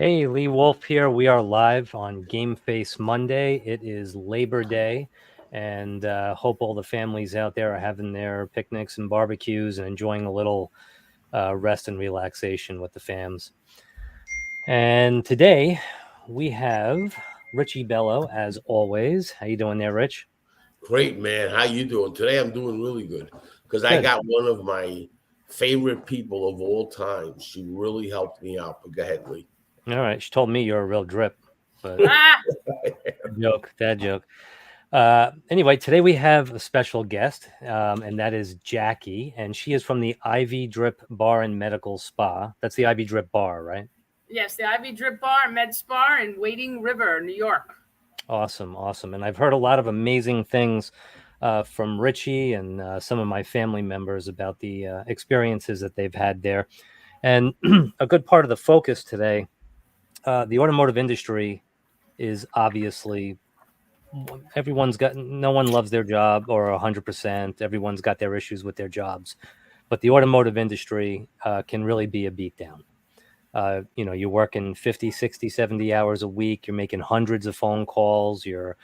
Hey, Lee Wolf here. We are live on Game Face Monday. It is Labor Day, and hope all the families out there are having their picnics and barbecues and enjoying a little rest and relaxation with the fams. And today we have Richie Bello, as always. How you doing there, Rich? Great, man. How you doing? Today I'm doing really good because I Good. got one of my favorite people of all time. She really helped me out. But go ahead, Lee. All right. She told me you're a real drip, but Ah, dad joke. Anyway, today we have a special guest, and that is Jackie, and she is from the Ivy Drip Bar and Medical Spa. That's the Ivy Drip Bar, right? yes, the Ivy Drip Bar, Med Spa in Wading River, New York. Awesome, awesome. And I've heard a lot of amazing things from Richie and some of my family members about the experiences that they've had there. And a good part of the focus today, the automotive industry is obviously no one loves their job or 100%. Everyone's got their issues with their jobs, but the automotive industry can really be a beatdown. You're working 50, 60, 70 hours a week. You're making hundreds of phone calls. You're,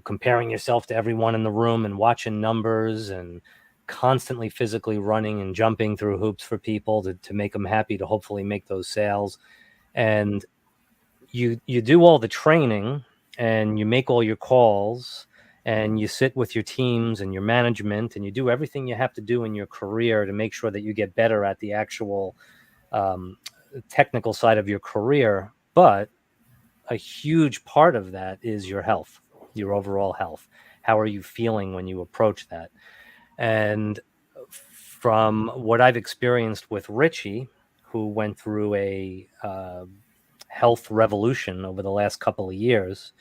comparing yourself to everyone in the room and watching numbers and constantly physically running and jumping through hoops for people to make them happy, to hopefully make those sales. And you do all the training and you make all your calls and you sit with your teams and your management and you do everything you have to do in your career to make sure that you get better at the actual technical side of your career. But a huge part of that is your health, your overall health. How are you feeling when you approach that? And from what I've experienced with Richie, who went through a health revolution over the last couple of years,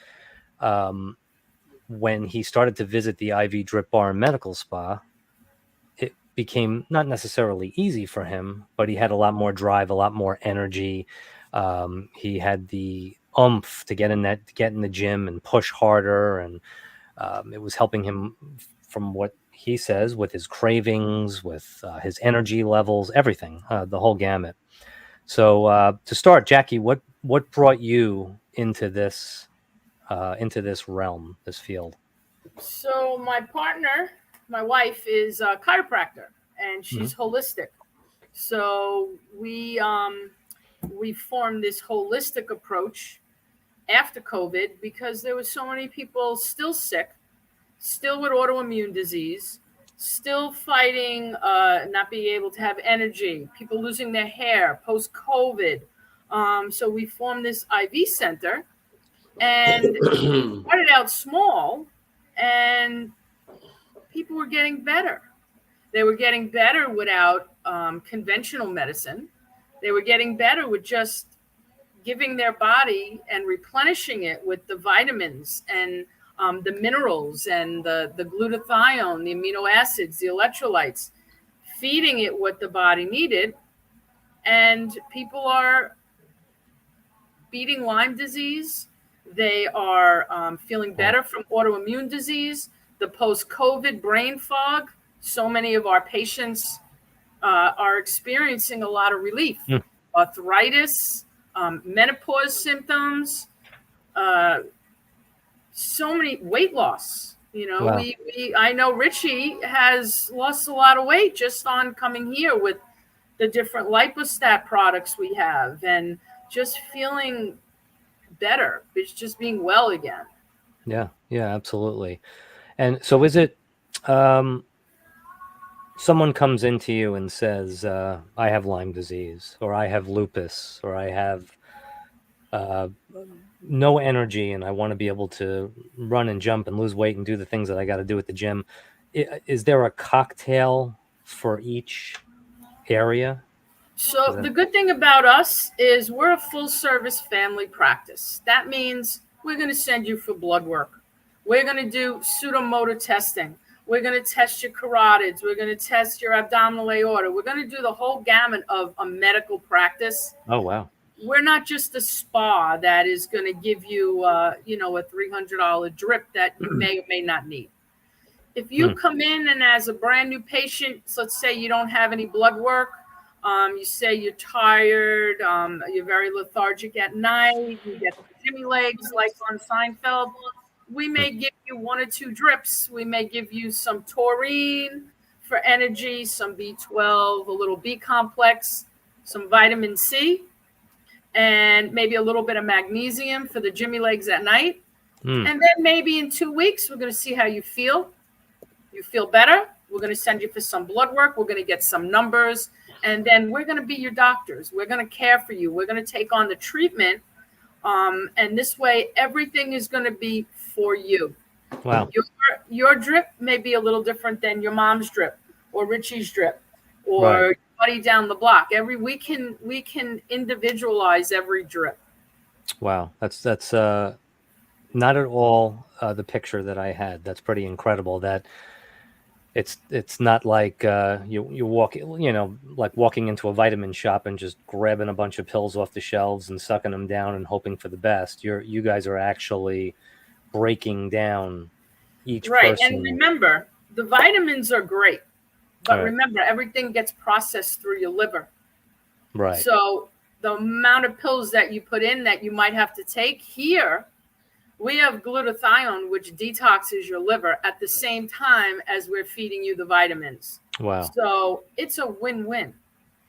when he started to visit the IV Drip Bar and Medical Spa, it became not necessarily easy for him, but he had a lot more drive, a lot more energy. He had the oomph to get in the gym and push harder, and it was helping him, from what he says, with his cravings, with his energy levels, everything, the whole gamut. So to start, Jackie, what brought you into this realm, this field? So my partner, my wife, is a chiropractor, and she's holistic. So we formed this holistic approach after COVID because there were so many people still sick, still with autoimmune disease, still fighting not being able to have energy, people losing their hair post-COVID. So we formed this IV center and started out small, and people were getting better. They were getting better without conventional medicine. They were getting better with just giving their body and replenishing it with the vitamins and the minerals and the glutathione, the amino acids, the electrolytes, feeding it what the body needed. And people are beating Lyme disease. They are feeling better from autoimmune disease, the post-COVID brain fog. So many of our patients are experiencing a lot of relief. Arthritis, menopause symptoms, so many weight loss. Wow. I know Richie has lost a lot of weight just on coming here with the different lipostat products we have and just feeling better. It's just being well again. Yeah, absolutely. And so is it someone comes into you and says, I have Lyme disease, or I have lupus, or I have no energy and I want to be able to run and jump and lose weight and do the things that I got to do at the gym. Is there a cocktail for each area? So the good thing about us is we're a full service family practice. That means we're going to send you for blood work. We're going to do pseudomotor testing. We're going to test your carotids. We're going to test your abdominal aorta. We're going to do the whole gamut of a medical practice. Oh, wow. We're not just a spa that is going to give you, a $300 drip that you may or may not need. If you come in and as a brand new patient, let's say you don't have any blood work, You say you're tired, you're very lethargic at night, you get the Jimmy legs like on Seinfeld. We may give you 1 or 2 drips. We may give you some taurine for energy, some B12, a little B complex, some vitamin C, and maybe a little bit of magnesium for the Jimmy legs at night. And then maybe in 2 weeks, we're going to see how you feel. You feel better. We're going to send you for some blood work. We're going to get some numbers. And then we're going to be your doctors. We're going to care for you. We're going to take on the treatment. And this way, everything is going to be for you. Wow. Your drip may be a little different than your mom's drip or Richie's drip or Right. your buddy down the block. We can individualize every drip. Wow. That's not at all the picture that I had. That's pretty incredible. That it's not like you walk, like walking into a vitamin shop and just grabbing a bunch of pills off the shelves and sucking them down and hoping for the best. You guys are actually breaking down each Right. person. And remember, the vitamins are great, but Right. remember, everything gets processed through your liver. Right. So the amount of pills that you put in that you might have to take here, we have glutathione, which detoxes your liver at the same time as we're feeding you the vitamins. Wow. So it's a win-win.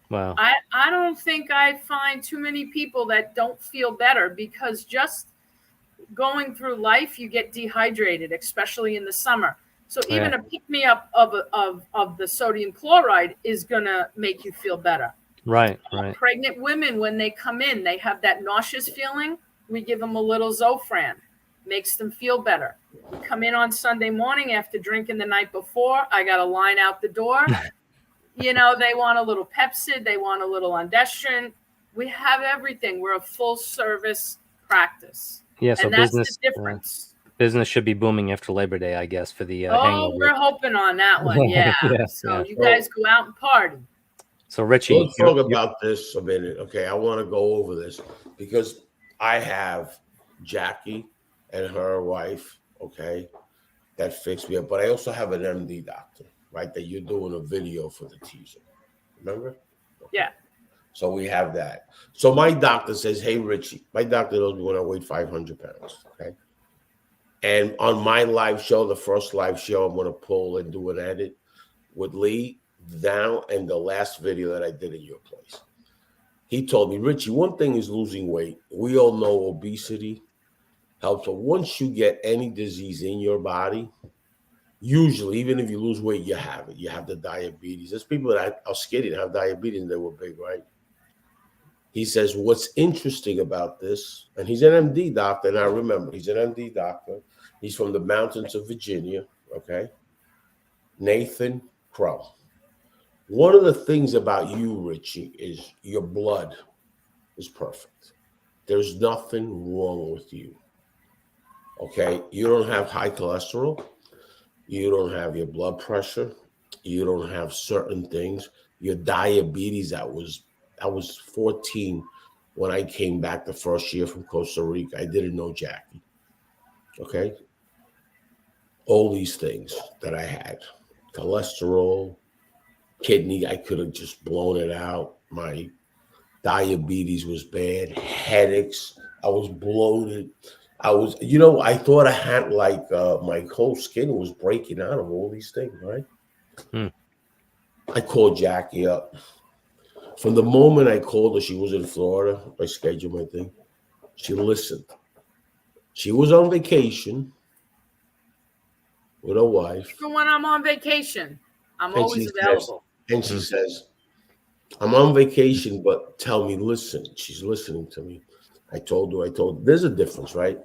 Wow. I don't think I find too many people that don't feel better because just going through life, you get dehydrated, especially in the summer. So even a pick-me-up of the sodium chloride is going to make you feel better. Right. Pregnant women, when they come in, they have that nauseous feeling. We give them a little Zofran. Makes them feel better. Come in on Sunday morning after drinking the night before. I got a line out the door. They want a little Pepsid. They want a little Ondestrant. We have everything. We're a full-service practice. Yeah, so and that's business the difference. Business should be booming after Labor Day, I guess, for the Oh, hangover. we're hoping on that one. Yeah. You guys go out and party. So Richie, let's talk about this a minute. Okay, I want to go over this because I have Jackie and her wife, okay, that fixed me up. But I also have an MD doctor, right, that you're doing a video for the teaser. Remember? Okay. Yeah. So we have that. So my doctor says, hey, Richie, my doctor knows me when I weighed 500 pounds, okay? And on my live show, the first live show, I'm going to pull and do an edit with Lee now and the last video that I did at your place. He told me, Richie, one thing is losing weight. We all know obesity helps. But once you get any disease in your body, usually, even if you lose weight, you have it. You have the diabetes. There's people that are skinny and have diabetes and they were big, right? He says, what's interesting about this, and he's an MD doctor, and I remember, he's an MD doctor. He's from the mountains of Virginia, okay? Nathan Crow. One of the things about you, Richie, is your blood is perfect. There's nothing wrong with you, okay? You don't have high cholesterol. You don't have your blood pressure. You don't have certain things. Your diabetes, I was 14 when I came back the first year from Costa Rica. I didn't know Jackie, okay? All these things that I had, cholesterol, kidney, I could have just blown it out. My diabetes was bad, headaches, I was bloated. I thought I had my whole skin was breaking out of all these things, right? I called Jackie up. From the moment I called her, she was in Florida. I scheduled my thing. She listened. She was on vacation with her wife. Even when I'm on vacation, I'm always available. And she says, I'm on vacation, but tell me, listen. She's listening to me. I told her, there's a difference, right?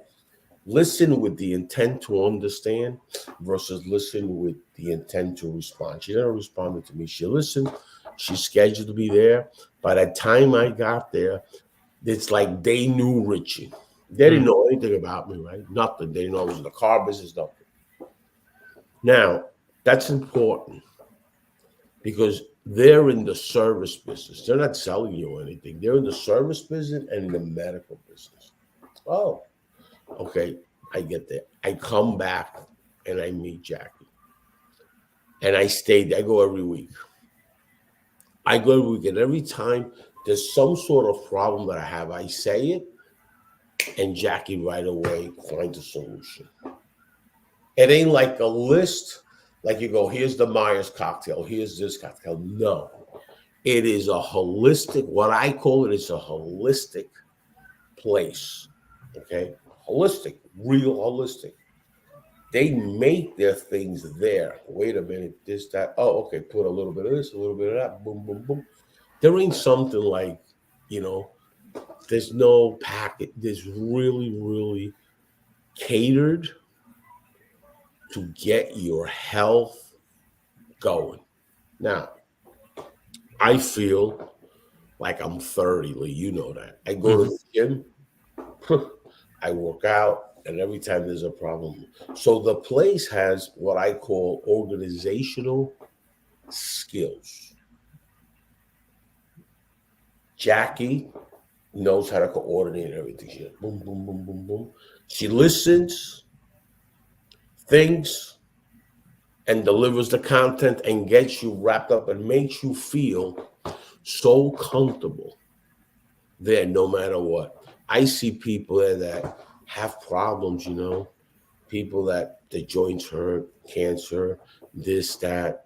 Listen with the intent to understand versus listen with the intent to respond. She never responded to me. She listened. She's scheduled to be there. By the time I got there, it's like they knew Richie. They didn't know anything about me, right? Nothing. They didn't know I was in the car business, nothing. Now, that's important because they're in the service business. They're not selling you anything. They're in the service business and the medical business. Oh, okay. I get that. I come back and I meet Jackie. And I stayed. I go every week. I go every week, and every time there's some sort of problem that I have, I say it, and Jackie right away finds a solution. It ain't like a list, like you go, here's the Myers cocktail, here's this cocktail. No, it is a holistic, what I call it is a holistic place. Okay? Holistic, real holistic. They make their things there. Wait a minute, this, that. Oh, okay, put a little bit of this, a little bit of that, boom, boom, boom. There ain't something like, there's no packet. There's really, really catered to get your health going. Now, I feel like I'm 30, Lee. You know that. I go to the gym, I work out, and every time there's a problem. So the place has what I call organizational skills. Jackie knows how to coordinate everything. She goes, boom, boom, boom, boom, boom. She listens, thinks, and delivers the content and gets you wrapped up and makes you feel so comfortable there no matter what. I see people there that have problems, people that the joints hurt, cancer, this, that.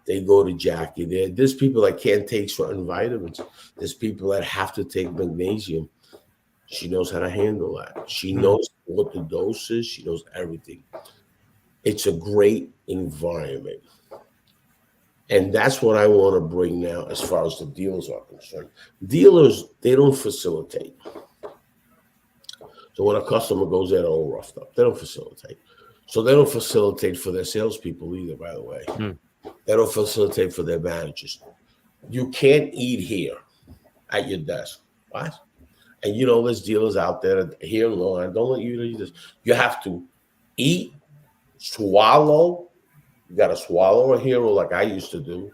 They go to Jackie. There's people that can't take certain vitamins. There's people that have to take magnesium. She knows how to handle that. She knows what the dose is. She knows everything. It's a great environment. And that's what I want to bring now as far as the dealers are concerned. Dealers, they don't facilitate. So when a customer goes there, they're all roughed up. They don't facilitate. So they don't facilitate for their salespeople either, by the way. They don't facilitate for their managers. You can't eat here at your desk. What? And there's dealers out there here in Long Island. Don't let you eat this. You have to eat, swallow. You got to swallow a hero like I used to do.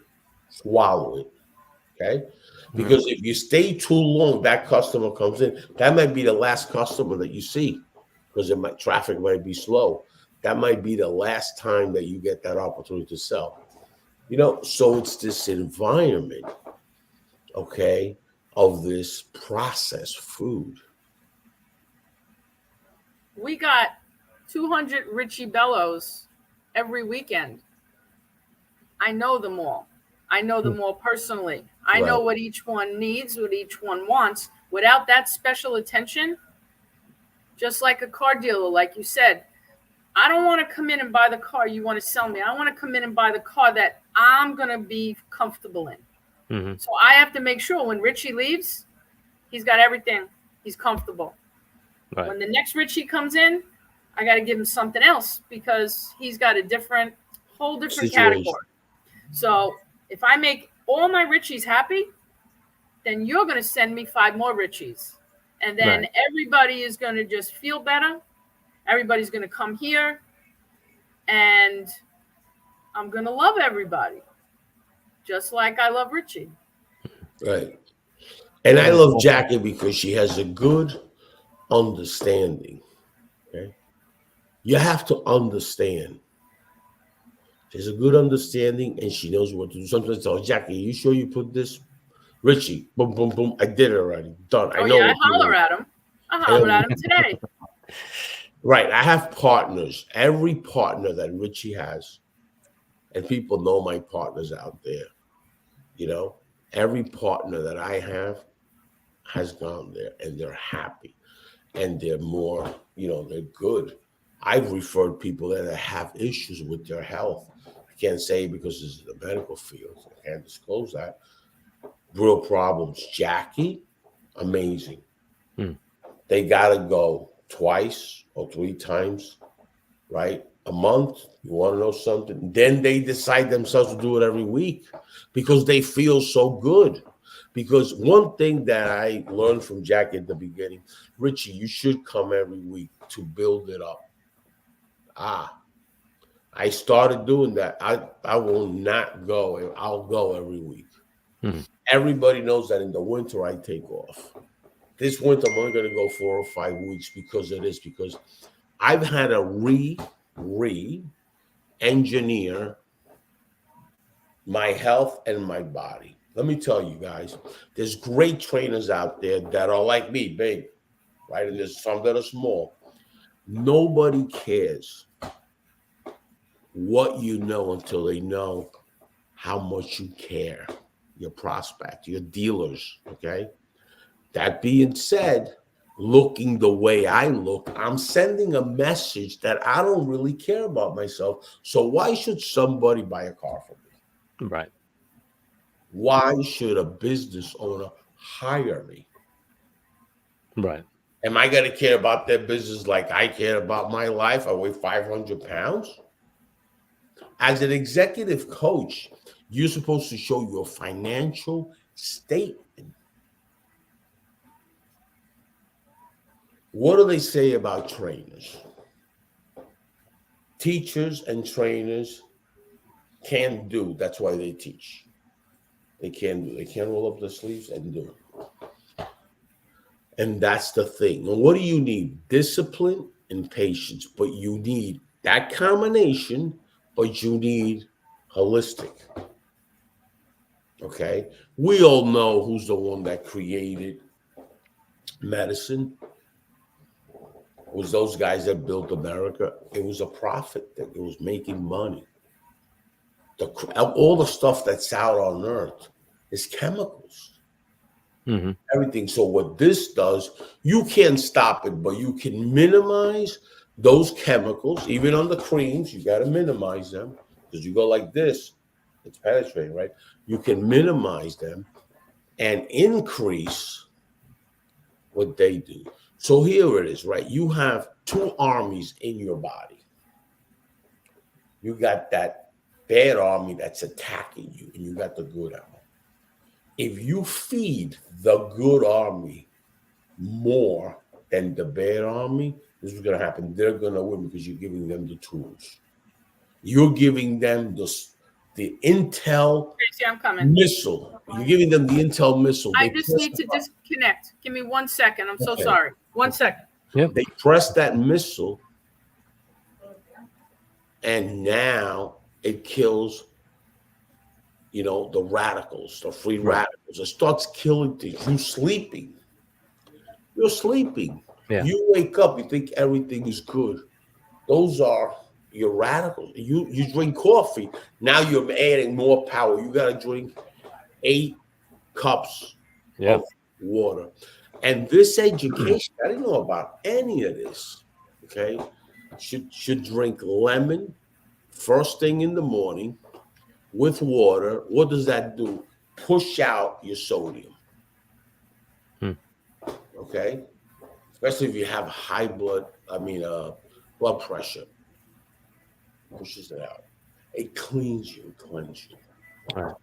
Swallow it. Okay? Because if you stay too long, that customer comes in. That might be the last customer that you see because traffic might be slow. That might be the last time that you get that opportunity to sell. So it's this environment, okay, of this processed food. We got 200 Richie Bellos every weekend. I know them all. I know them all personally. I know what each one needs, what each one wants. Without that special attention, just like a car dealer, like you said, I don't want to come in and buy the car you want to sell me. I want to come in and buy the car that I'm going to be comfortable in. So I have to make sure when Richie leaves, he's got everything. He's comfortable. Right. When the next Richie comes in, I got to give him something else because he's got a whole different category. So if I make all my Richies happy, then you're going to send me 5 more Richies. And then everybody is going to just feel better. Everybody's going to come here, and I'm going to love everybody, just like I love Richie. Right. And I love Jackie because she has a good understanding. Okay. You have to understand. She has a good understanding, and she knows what to do. Sometimes I tell Jackie, you sure you put this? Richie, boom, boom, boom. I did it already. Done. I know. I holler at him. I hollered at him today. Right. I have partners. Every partner that Richie has, and people know my partners out there, every partner that I have has gone there and they're happy and they're more, they're good. I've referred people there that have issues with their health. I can't say because this is the medical field. I can't disclose that. Real problems. Jackie, amazing. They got to go twice or 3 times, right? A month. You want to know something? Then they decide themselves to do it every week because they feel so good. Because one thing that I learned from Jackie at the beginning, Richie, you should come every week to build it up. I started doing that. I will not go. I'll go every week. Everybody knows that in the winter I take off. This winter, I'm only going to go 4 or 5 weeks because I've had to re-engineer my health and my body. let me tell you guys, there's great trainers out there that are like me, big, right? And there's some that are small. Nobody cares what you know until they know how much you care, your prospect, your dealers, okay? That being said, looking the way I look, I'm sending a message that I don't really care about myself. So why should somebody buy a car from me? Right. Why should a business owner hire me? Right. Am I going to care about their business like I care about my life? I weigh 500 pounds. As an executive coach, you're supposed to show your financial statement. What do they say about trainers? Teachers and trainers can't do. That's why they teach. They can't do. They can't roll up their sleeves and do it. And that's the thing. And what do you need? Discipline and patience. But you need that combination, but you need holistic. Okay? We all know who's the one that created medicine. It was those guys that built America. It was a profit that it was making money. All the stuff that's out on Earth is chemicals. Mm-hmm. Everything. So what this does, you can't stop it, but you can minimize those chemicals. Even on the creams, you got to minimize them because you go like this, it's penetrating, right? You can minimize them and increase what they do. So here it is, right? You have two armies in your body. You got that bad army that's attacking you, and you got the good army. If you feed the good army more than the bad army, this is going to happen. They're going to win because you're giving them the tools. You're giving them the intel Tracy, I'm coming. missile. You're giving them the intel missile. I just need to disconnect. Give me 1 second. I'm so Okay. sorry. 1 second. Yep. They press that missile, and now it kills, the radicals, the free radicals. It starts killing things. You're sleeping. Yeah. You wake up, you think everything is good. Those are your radicals. You drink coffee. Now you're adding more power. You got to drink 8 cups of water. And this education, I didn't know about any of this. Okay. Should drink lemon first thing in the morning with water. What does that do? Push out your sodium. Okay. Especially if you have high blood pressure. Pushes it out. It cleans you, cleanses you. Right.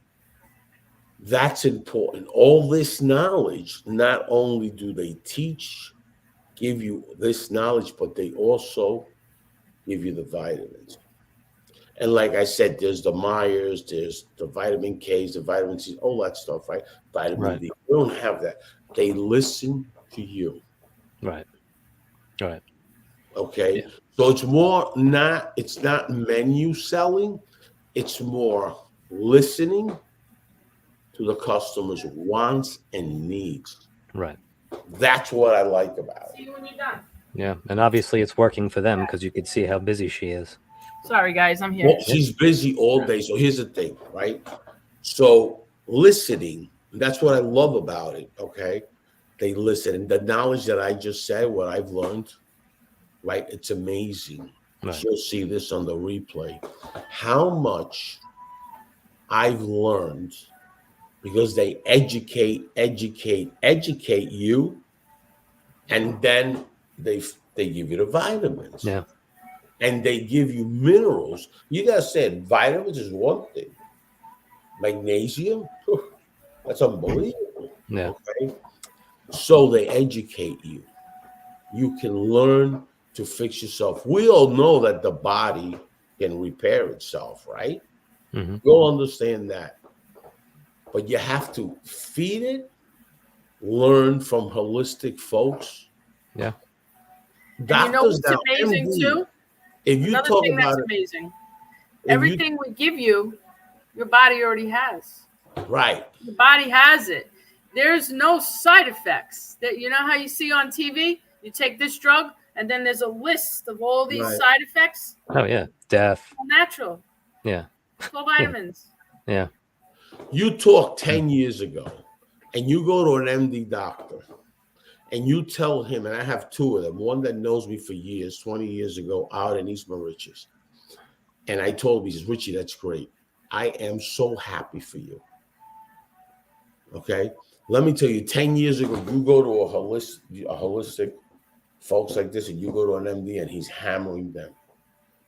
That's important. All this knowledge, not only do they teach, give you this knowledge, but they also give you the vitamins. And like I said, there's the Myers, there's the vitamin Ks, the vitamin C, all that stuff, right? Vitamin D. We don't have that. They listen to you. Right. Right. Okay. Yeah. So it's not menu selling. It's more listening to the customer's wants and needs. Right. That's what I like about it. See you when you're done. Yeah. And obviously it's working for them because you could see how busy she is. Sorry, guys. I'm here. Well, she's busy all day. So here's the thing, right? So listening, that's what I love about it. Okay. They listen. And the knowledge that I just said, what I've learned, right? It's amazing. Right. You'll see this on the replay. How much I've learned because they educate you, and then they give you the vitamins. Yeah. And they give you minerals. You gotta say vitamins is one thing. Magnesium, that's unbelievable. Yeah. Okay. So they educate you. You can learn to fix yourself. We all know that the body can repair itself, right? Mm-hmm. You'll understand that. But you have to feed it, learn from holistic folks. Yeah. Doctors, what's amazing too? If you Another talk thing about that's it, amazing. Everything we give you, your body already has. Right. The body has it. There's no side effects. That you know how you see on TV? You take this drug, and then there's a list of all these Right. side effects. Oh yeah, death. All natural. Yeah, It's all vitamins. yeah. You talk 10 years ago, and you go to an MD doctor, and you tell him, and I have two of them, one that knows me for years, 20 years ago, out in East Mauritius. And I told him, he says, Richie, that's great. I am so happy for you. Okay? Let me tell you, 10 years ago, you go to a holistic folks like this, and you go to an MD, and he's hammering them.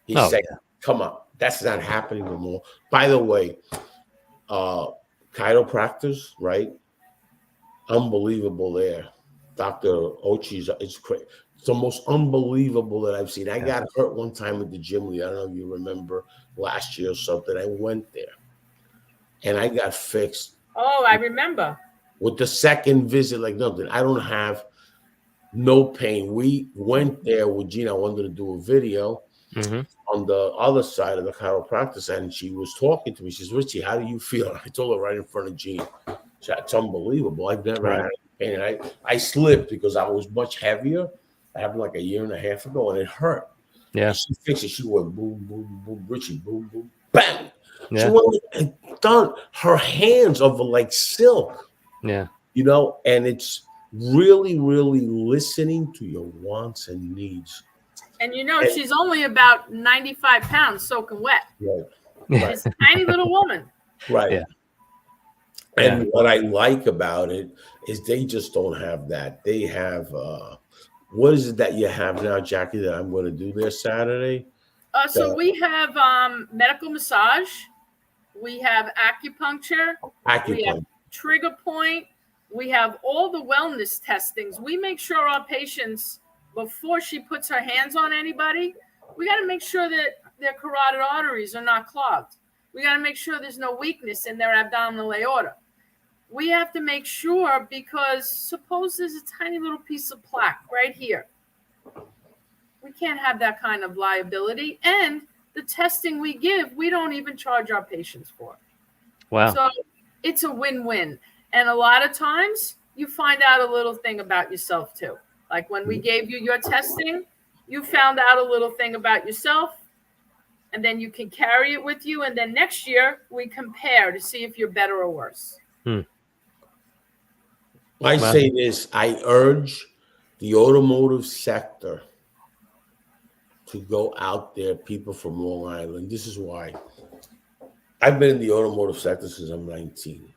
He's saying, come on, that's not happening no more. By the way, chiropractors, right? Unbelievable there. Dr. Ochi's, it's crazy. It's the most unbelievable that I've seen. I got hurt one time at the gym. I don't know if you remember last year or something. I went there and I got fixed. Oh, I remember. With the second visit, like nothing. I don't have no pain. We went there with Gina. I wanted to do a video on the other side of the chiropractor side, and she was talking to me. She says, Richie, how do you feel? I told her right in front of Gina. It's unbelievable. I've never had pain. And I slipped because I was much heavier. It happened like a year and a half ago, and it hurt. Yeah. And she fixed it. She went boom, boom, boom, Richie, boom, boom, bang. Yeah. She went and done. Her hands are like silk. Yeah. You know, and it's really, really listening to your wants and needs. And you know, she's only about 95 pounds soaking wet. Right. She's a tiny little woman. Right. Yeah. And what I like about it is they just don't have that. They have, what is it that you have now, Jackie, that I'm going to do there Saturday? So we have medical massage. We have acupuncture. We have trigger point. We have all the wellness testings. We make sure our patients, before she puts her hands on anybody, we got to make sure that their carotid arteries are not clogged. We got to make sure there's no weakness in their abdominal aorta. We have to make sure, because suppose there's a tiny little piece of plaque right here. We can't have that kind of liability. And the testing we give, we don't even charge our patients for. Wow. So it's a win-win. And a lot of times you find out a little thing about yourself too. Like when we gave you your testing, you found out a little thing about yourself, and then you can carry it with you. And then next year we compare to see if you're better or worse. I say this, I urge the automotive sector to go out there, people from Long Island. This is why. I've been in the automotive sector since I'm 19.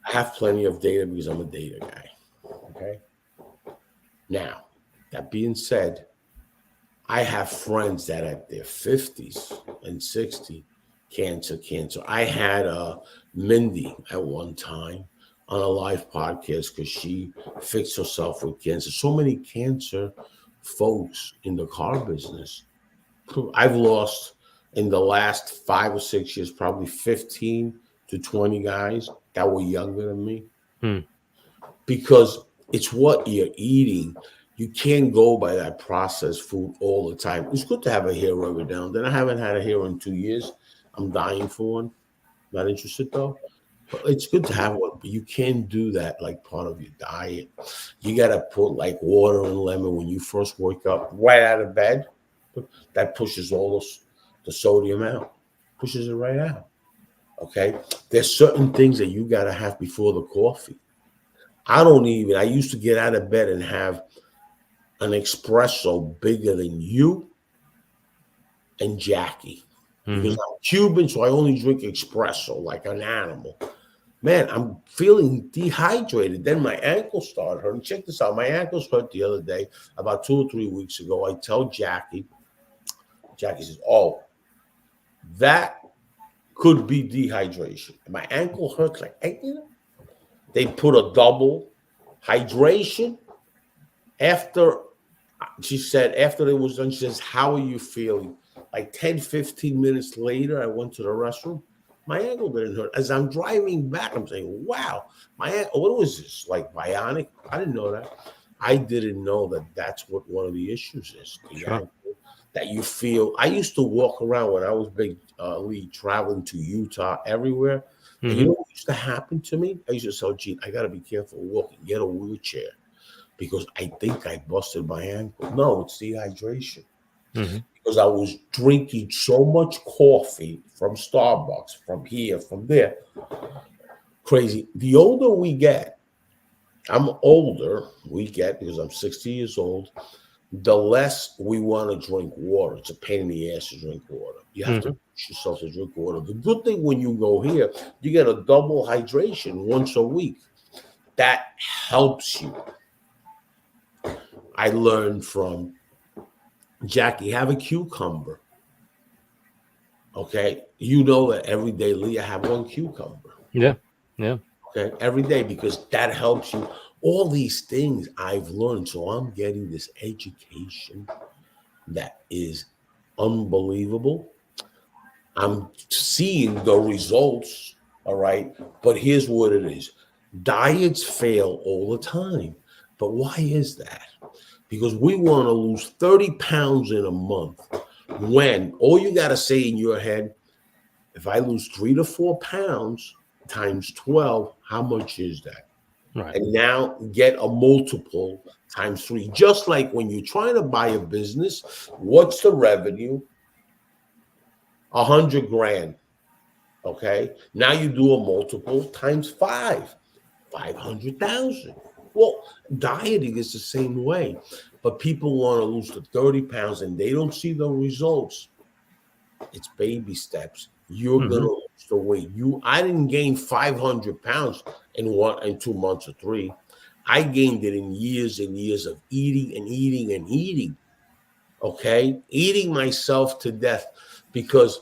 I have plenty of data because I'm a data guy. Okay. Now, that being said, I have friends that at their 50s and 60 cancer. I had Mindy at one time on a live podcast because she fixed herself with cancer. So many cancer folks in the car business. I've lost in the last 5 or 6 years probably 15 to 20 guys that were younger than me. Because it's what you're eating. You can't go by that processed food all the time. It's good to have a hair every now and then. I haven't had a hair in 2 years. I'm dying for one. Not interested though. But it's good to have one, but you can't do that like part of your diet. You got to put like water and lemon when you first wake up right out of bed. That pushes all the sodium out, pushes it right out. Okay. There's certain things that you got to have before the coffee. I used to get out of bed and have an espresso bigger than you and Jackie. Because I'm Cuban, so I only drink espresso like an animal. Man, I'm feeling dehydrated. Then my ankle started hurting. Check this out. My ankles hurt the other day, about 2 or 3 weeks ago. I tell Jackie. Jackie says, oh, that could be dehydration. And my ankle hurts like, they put a double hydration. After it was done, she says, how are you feeling? Like 10, 15 minutes later, I went to the restroom. My ankle didn't hurt. As I'm driving back, I'm saying, wow, my ankle, what was this? Like bionic? I didn't know that. I didn't know that that's what one of the issues is. Ankle, that you feel. I used to walk around when I was big league traveling to Utah everywhere. And you know what used to happen to me? I used to say, gee, I got to be careful walking, get a wheelchair because I think I busted my ankle. No, it's dehydration. Because I was drinking so much coffee from Starbucks, from here, from there. Crazy. The older we get, I'm older, we get, because I'm 60 years old, the less we want to drink water. It's a pain in the ass to drink water. You have to push yourself to drink water. The good thing when you go here, you get a double hydration once a week. That helps you. I learned from Jackie, have a cucumber. Okay. You know that every day, Leah, have one cucumber. Yeah. Yeah. Okay. Every day, because that helps you. All these things I've learned. So I'm getting this education that is unbelievable. I'm seeing the results. All right. But here's what it is. Diets fail all the time. But why is that? Because we want to lose 30 pounds in a month when all you got to say in your head, if I lose 3 to 4 pounds times 12, how much is that? Right. And now get a multiple times 3. Just like when you're trying to buy a business, what's the revenue? 100 grand. Okay. Now you do a multiple times 5, 500,000. Well, dieting is the same way, but people want to lose the 30 pounds and they don't see the results. It's baby steps. You're gonna lose the weight. I didn't gain 500 pounds in 2 months or 3. I gained it in years and years of eating and eating and eating. Okay, eating myself to death because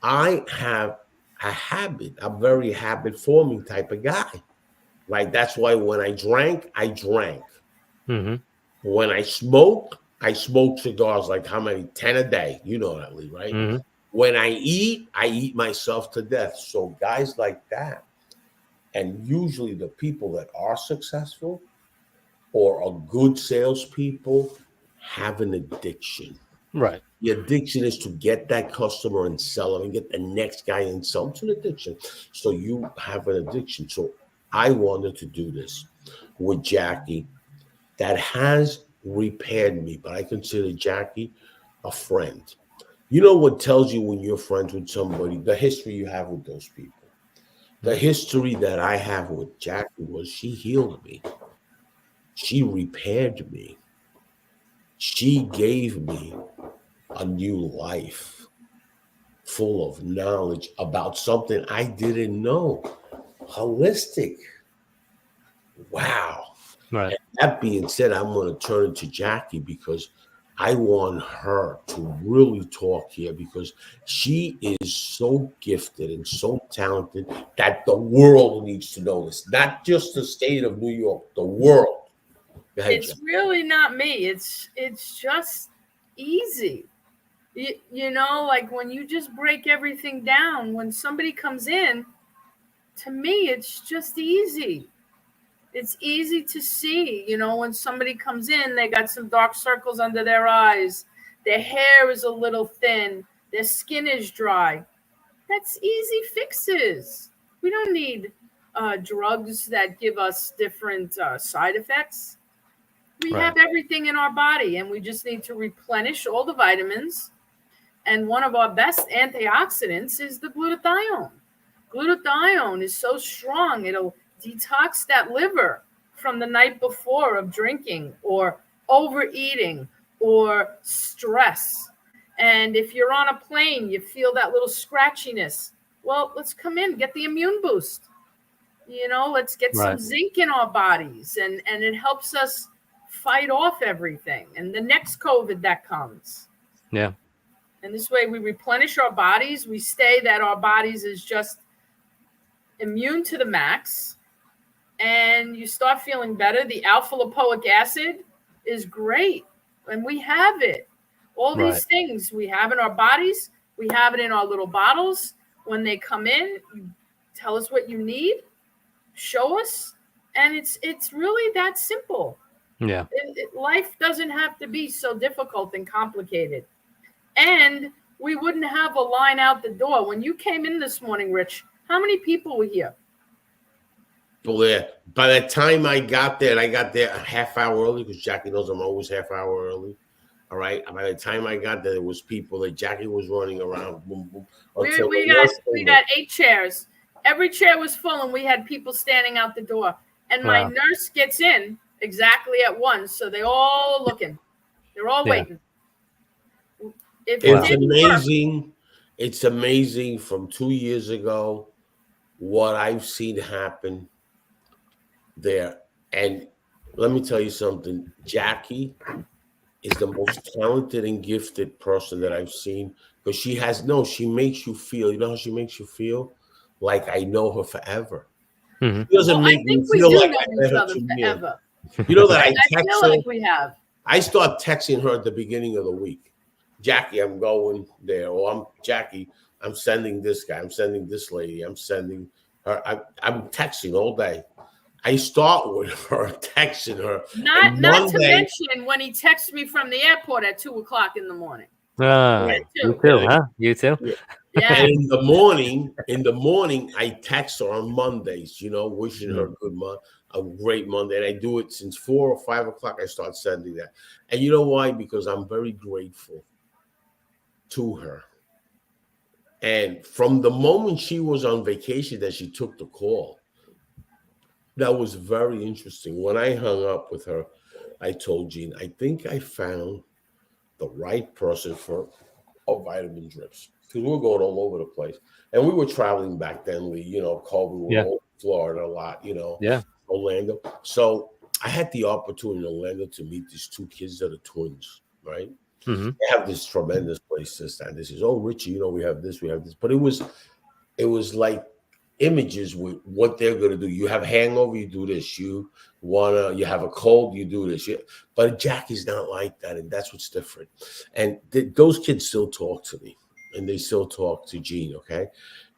I have a habit, a very habit forming type of guy. Like that's why when I drank, I drank. When I smoked cigars like how many? 10 a day. You know that, Lee, right? When I eat myself to death. So guys like that, and usually the people that are successful or are good salespeople have an addiction. Right. The addiction is to get that customer and sell them and get the next guy and sell them. It's an addiction. So you have an addiction. So I wanted to do this with Jackie that has repaired me, but I consider Jackie a friend. You know what tells you when you're friends with somebody, the history you have with those people. The history that I have with Jackie was she healed me. She repaired me. She gave me a new life full of knowledge about something I didn't know. Holistic. Wow. Right. And that being said, I'm going to turn it to Jackie because I want her to really talk here because she is so gifted and so talented that the world needs to know this. Not just the state of New York, the world. Go ahead, It's Jackie. really not me. It's just easy. You know, like when you just break everything down, when somebody comes in, to me, it's just easy. It's easy to see, you know, when somebody comes in, they got some dark circles under their eyes. Their hair is a little thin. Their skin is dry. That's easy fixes. We don't need drugs that give us different side effects. We have everything in our body, and we just need to replenish all the vitamins. And one of our best antioxidants is the glutathione. Glutathione is so strong, it'll detox that liver from the night before of drinking or overeating or stress. And if you're on a plane, you feel that little scratchiness. Well, let's come in, get the immune boost. You know, let's get some zinc in our bodies, and it helps us fight off everything and the next COVID that comes. Yeah. And this way we replenish our bodies. We stay that our bodies is just immune to the max, and you start feeling better. The alpha lipoic acid is great, and we have it. All these things we have in our bodies, we have it in our little bottles. When they come in, you tell us what you need, show us, and it's really that simple. Yeah. Life doesn't have to be so difficult and complicated. And we wouldn't have a line out the door. When you came in this morning, Rich, how How many people were here? Well, yeah. By the time I got there, and I got there a half hour early because Jackie knows I'm always half hour early. All right. By the time I got there, there was people that Jackie was running around. Boom, boom, We got 8 chairs. Every chair was full, and we had people standing out the door. And my nurse gets in exactly at 1, so they all looking. They're all waiting. It's amazing. It's amazing from 2 years ago what I've seen happen there. And let me tell you something. Jackie is the most talented and gifted person that I've seen because she makes you feel, you know how she makes you feel? Like I know her forever. Mm-hmm. She doesn't make me feel like I met her 2 years. You know that I text her. Like we have. I start texting her at the beginning of the week. Jackie, I'm going there. Or I'm sending this guy. I'm sending this lady. I'm sending her. I'm texting all day. I start with her, texting her. Not to mention when he texts me from the airport at 2:00 in the morning. You too, huh? You too? Yeah. And in the morning, I text her on Mondays, wishing her a great Monday. And I do it since 4 or 5 o'clock. I start sending that. And you know why? Because I'm very grateful to her. And from the moment she was on vacation that she took the call, that was very interesting. When I hung up with her, I told Jean, I think I found the right person for vitamin drips. Because we were going all over the place. And we were traveling back then, Lee, Kobe, we were in Florida a lot, Orlando. So I had the opportunity in Orlando to meet these 2 kids that are twins, right? Mm-hmm. They have this tremendous place this time. This is, Richie, we have this. But it was like images with what they're going to do. You have a hangover, you do this. You have a cold, you do this. But Jackie's not like that, and that's what's different. And those kids still talk to me, and they still talk to Gene, okay?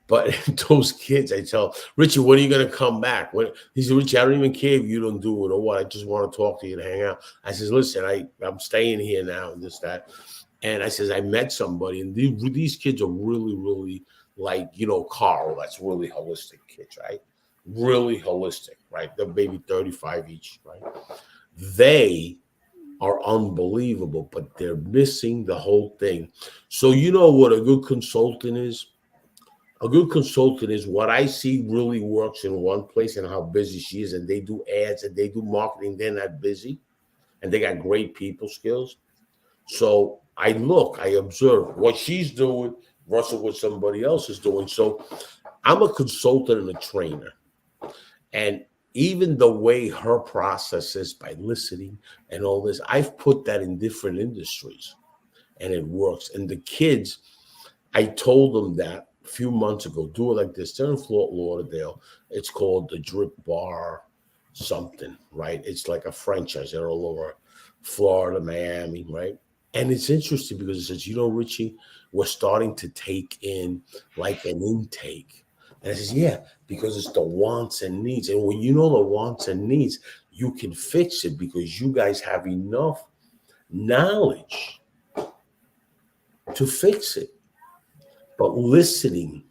But those kids, I tell Richie, when are you going to come back? He said, Richie, I don't even care if you don't do it or what. I just want to talk to you and hang out. I says, listen, I'm staying here now and this, that. And I says, I met somebody, and these kids are really, really like, Carl, that's really holistic kids, right? Really holistic, right? They're maybe 35 each, right? They are unbelievable, but they're missing the whole thing. So you know what a good consultant is? A good consultant is what I see really works in one place and how busy she is, and they do ads and they do marketing. They're not busy, and they got great people skills. So I observe what she's doing versus what somebody else is doing. So I'm a consultant and a trainer. And even the way her process is by listening and all this, I've put that in different industries and it works. And the kids, I told them that a few months ago, do it like this. They're in Fort Lauderdale. It's called the Drip Bar something, right? It's like a franchise. They're all over Florida, Miami, right? And it's interesting because it says, Richie, we're starting to take in like an intake. And I says, yeah, because it's the wants and needs. And when you know the wants and needs, you can fix it because you guys have enough knowledge to fix it. But listening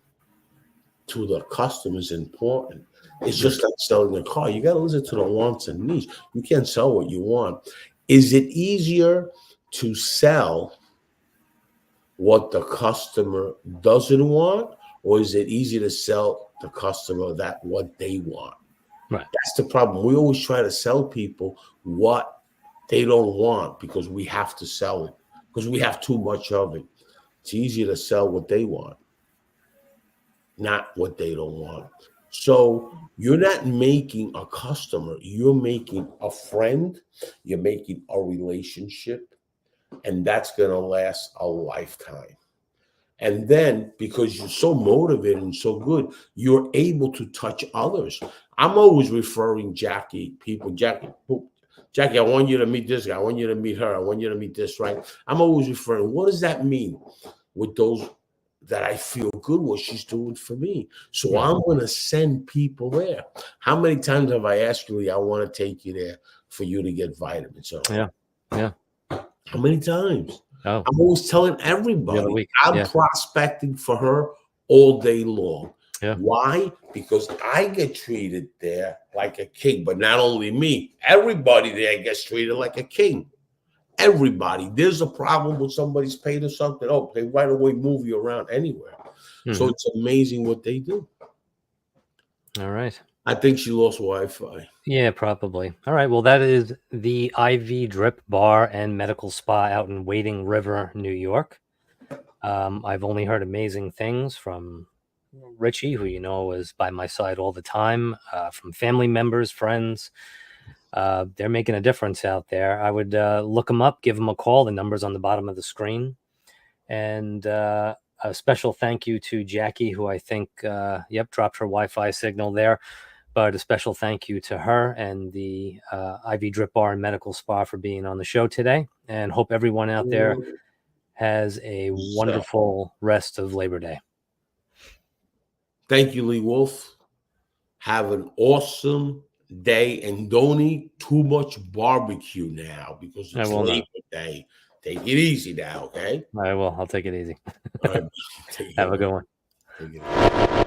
to the customer is important. It's just like selling a car. You got to listen to the wants and needs. You can't sell what you want. Is it easier to sell what the customer doesn't want, or is it easy to sell the customer what they want? Right. That's the problem. We always try to sell people what they don't want because we have to sell it, because we have too much of it. It's easier to sell what they want, not what they don't want. So you're not making a customer, you're making a friend, you're making a relationship. And that's going to last a lifetime. And then because you're so motivated and so good, you're able to touch others. I'm always referring Jackie, I want you to meet this guy. I want you to meet her. I want you to meet this, right? I'm always referring. What does that mean with those that I feel good what she's doing for me? So I'm going to send people there. How many times have I asked you, I want to take you there for you to get vitamins? Yeah. How many times? Oh. I'm always telling everybody week. I'm prospecting for her all day long. Yeah. Why? Because I get treated there like a king, but not only me, everybody there gets treated like a king. Everybody. There's a problem with somebody's paid or something. Oh, they right away move you around anywhere. So it's amazing what they do. All right. I think she lost Wi-Fi. Yeah, probably. All right. Well, that is the IV Drip Bar and Medical Spa out in Wading River, New York. I've only heard amazing things from Richie, who you know is by my side all the time, from family members, friends. They're making a difference out there. I would look them up, give them a call. The number's on the bottom of the screen. And a special thank you to Jackie, who I think, dropped her Wi-Fi signal there. But a special thank you to her and the IV Drip Bar and Medical Spa for being on the show today. And hope everyone out there has a wonderful rest of Labor Day. Thank you, Lee Wolf. Have an awesome day, and don't eat too much barbecue now because it's Labor Day. Take it easy now, okay? I will. I'll take it easy. All right. Have a good one.